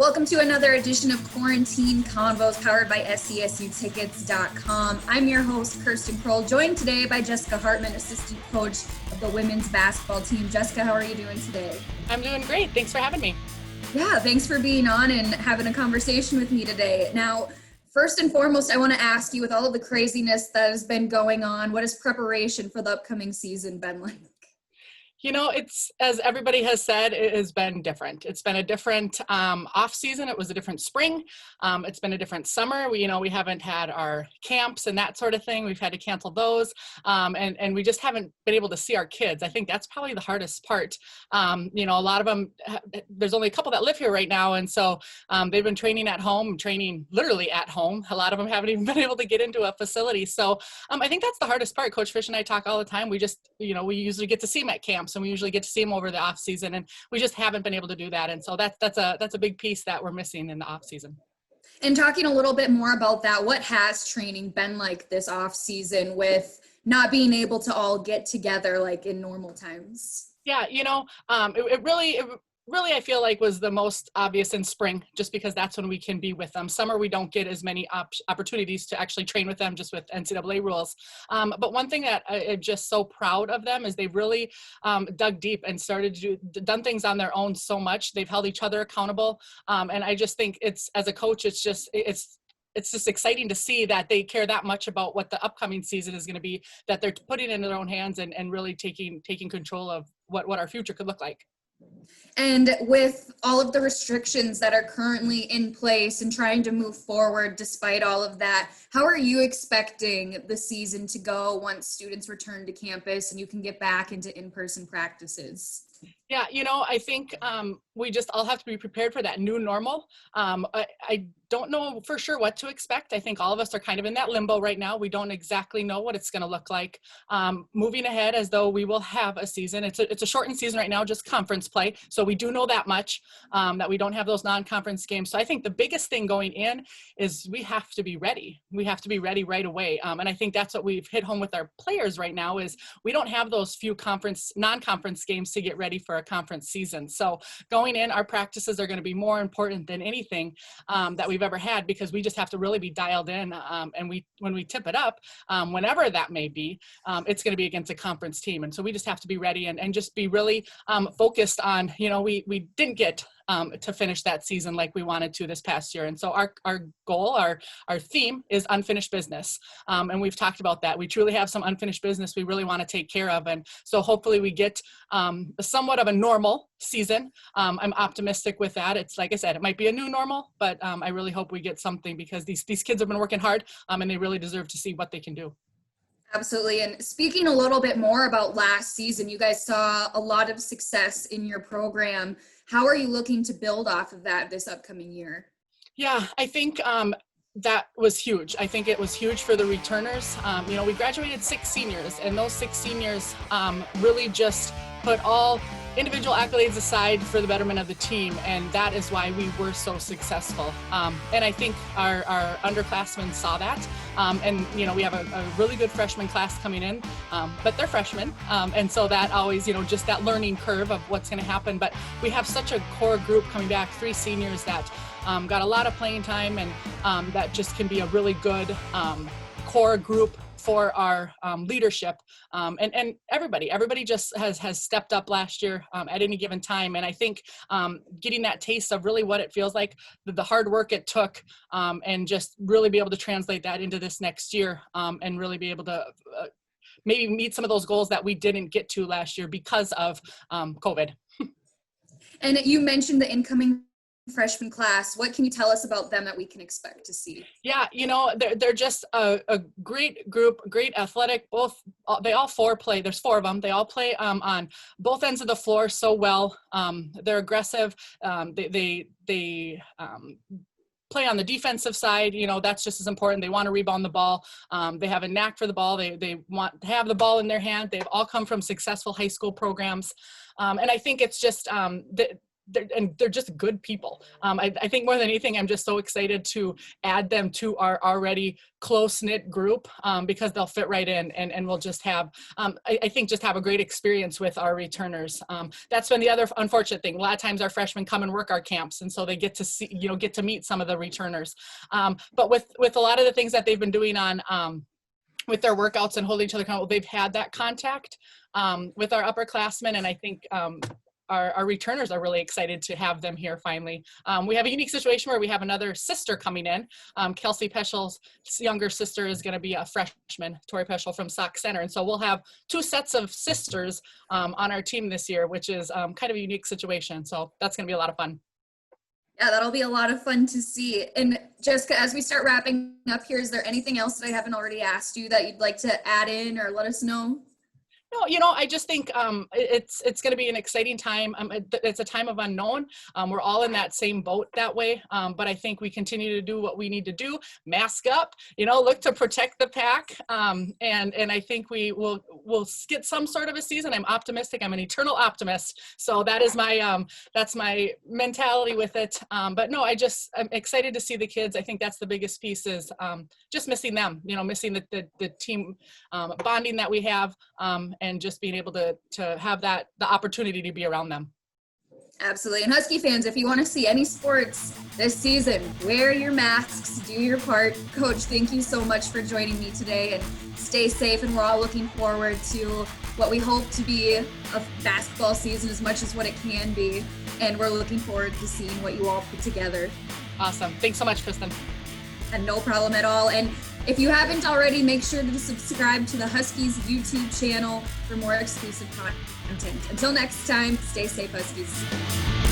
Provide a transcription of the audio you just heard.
Welcome to another edition of Quarantine Convos powered by SCSUtickets.com. I'm your host, Kirsten Kroll, joined today by Jessica Hartmann, assistant coach of the women's basketball team. Jessica, how are you doing today? I'm doing great. Thanks for having me. Yeah, thanks for being on and having a conversation with me today. Now, first and foremost, I want to ask you, with all of the craziness that has been going on, what has preparation for the upcoming season been like? You know, it's, as everybody has said, it has been different. It's been a different off season. It was a different spring. It's been a different summer. We haven't had our camps and that sort of thing. We've had to cancel those. And we just haven't been able to see our kids. I think that's probably the hardest part. A lot of them, there's only a couple that live here right now. And so they've been training at home, training literally at home. A lot of them haven't even been able to get into a facility. So I think that's the hardest part. Coach Fish and I talk all the time. We just, we usually get to see them at camps, and we usually get to see them over the off season, and we just haven't been able to do that. And so that's a big piece that we're missing in the off season. And talking a little bit more about that, what has training been like this off season with not being able to all get together like in normal times? Yeah, it really I feel like was the most obvious in spring, just because that's when we can be with them. Summer, we don't get as many opportunities to actually train with them, just with NCAA rules. But one thing that I'm just so proud of them is they've really dug deep and done things on their own so much. They've held each other accountable. And I just think as a coach, it's just exciting to see that they care that much about what the upcoming season is going to be, that they're putting it in their own hands and really taking control of what our future could look like. And with all of the restrictions that are currently in place and trying to move forward despite all of that, how are you expecting the season to go once students return to campus and you can get back into in-person practices? Yeah, I think we just all have to be prepared for that new normal. I don't know for sure what to expect. I think all of us are kind of in that limbo right now. We don't exactly know what it's going to look like. Moving ahead as though we will have a season. It's a shortened season right now, just conference play. So we do know that much, that we don't have those non-conference games. So I think the biggest thing going in is we have to be ready. We have to be ready right away. And I think that's what we've hit home with our players right now is we don't have those few non-conference games to get ready for a conference season. So going in, our practices are going to be more important than anything that we've ever had, because we just have to really be dialed in. And when we tip it up, whenever that may be, it's going to be against a conference team. And so we just have to be ready and just be really focused on, we didn't get to finish that season like we wanted to this past year. And so our goal, our theme is unfinished business. And we've talked about that. We truly have some unfinished business we really want to take care of. And so hopefully we get somewhat of a normal season. I'm optimistic with that. It's like I said, it might be a new normal, but I really hope we get something, because these kids have been working hard and they really deserve to see what they can do. Absolutely. And speaking a little bit more about last season, you guys saw a lot of success in your program. How are you looking to build off of that this upcoming year? Yeah, I think that was huge. I think it was huge for the returners. We graduated 6 seniors, and those 6 seniors really just put all individual accolades aside for the betterment of the team, and that is why we were so successful. And I think our underclassmen saw that. And we have a really good freshman class coming in, but they're freshmen, and so that always, just that learning curve of what's going to happen. But we have such a core group coming back, 3 seniors that got a lot of playing time, and that just can be a really good core group for our leadership, and everybody just has stepped up last year at any given time. And I think getting that taste of really what it feels like, the hard work it took, and just really be able to translate that into this next year, and really be able to maybe meet some of those goals that we didn't get to last year because of COVID. And you mentioned the incoming freshman class. What can you tell us about them that we can expect to see? Yeah, they're just a great group, great athletic. They all 4 play. There's 4 of them. They all play on both ends of the floor so well. They're aggressive. They play on the defensive side. That's just as important. They want to rebound the ball. They have a knack for the ball. They want to have the ball in their hand. They've all come from successful high school programs. And I think it's just they're just good people. I think more than anything, I'm just so excited to add them to our already close-knit group because they'll fit right in, and we'll just have, I think, just have a great experience with our returners. That's been the other unfortunate thing. A lot of times our freshmen come and work our camps, and so they get to see, get to meet some of the returners. But with a lot of the things that they've been doing on with their workouts and holding each other accountable, they've had that contact with our upperclassmen, and I think our returners are really excited to have them here finally. We have a unique situation where we have another sister coming in. Kelsey Peschel's younger sister is going to be a freshman, Tori Peschel from Sauk Center. And so we'll have 2 sets of sisters on our team this year, which is kind of a unique situation. So that's going to be a lot of fun. Yeah, that'll be a lot of fun to see. And Jessica, as we start wrapping up here, is there anything else that I haven't already asked you that you'd like to add in or let us know? No, I just think it's going to be an exciting time. It's a time of unknown. We're all in that same boat that way. But I think we continue to do what we need to do, mask up, look to protect the pack. And I think we'll get some sort of a season. I'm optimistic. I'm an eternal optimist. So that is that's my mentality with it. But no, I'm excited to see the kids. I think that's the biggest piece is just missing them, missing the team bonding that we have. And just being able to have the opportunity to be around them. Absolutely. And Husky fans, if you want to see any sports this season, wear your masks, do your part. Coach, thank you so much for joining me today, and stay safe. And we're all looking forward to what we hope to be a basketball season as much as what it can be. And we're looking forward to seeing what you all put together. Awesome. Thanks so much, Kristen. And no problem at all. And if you haven't already, make sure to subscribe to the Huskies YouTube channel for more exclusive content. Until next time, stay safe, Huskies.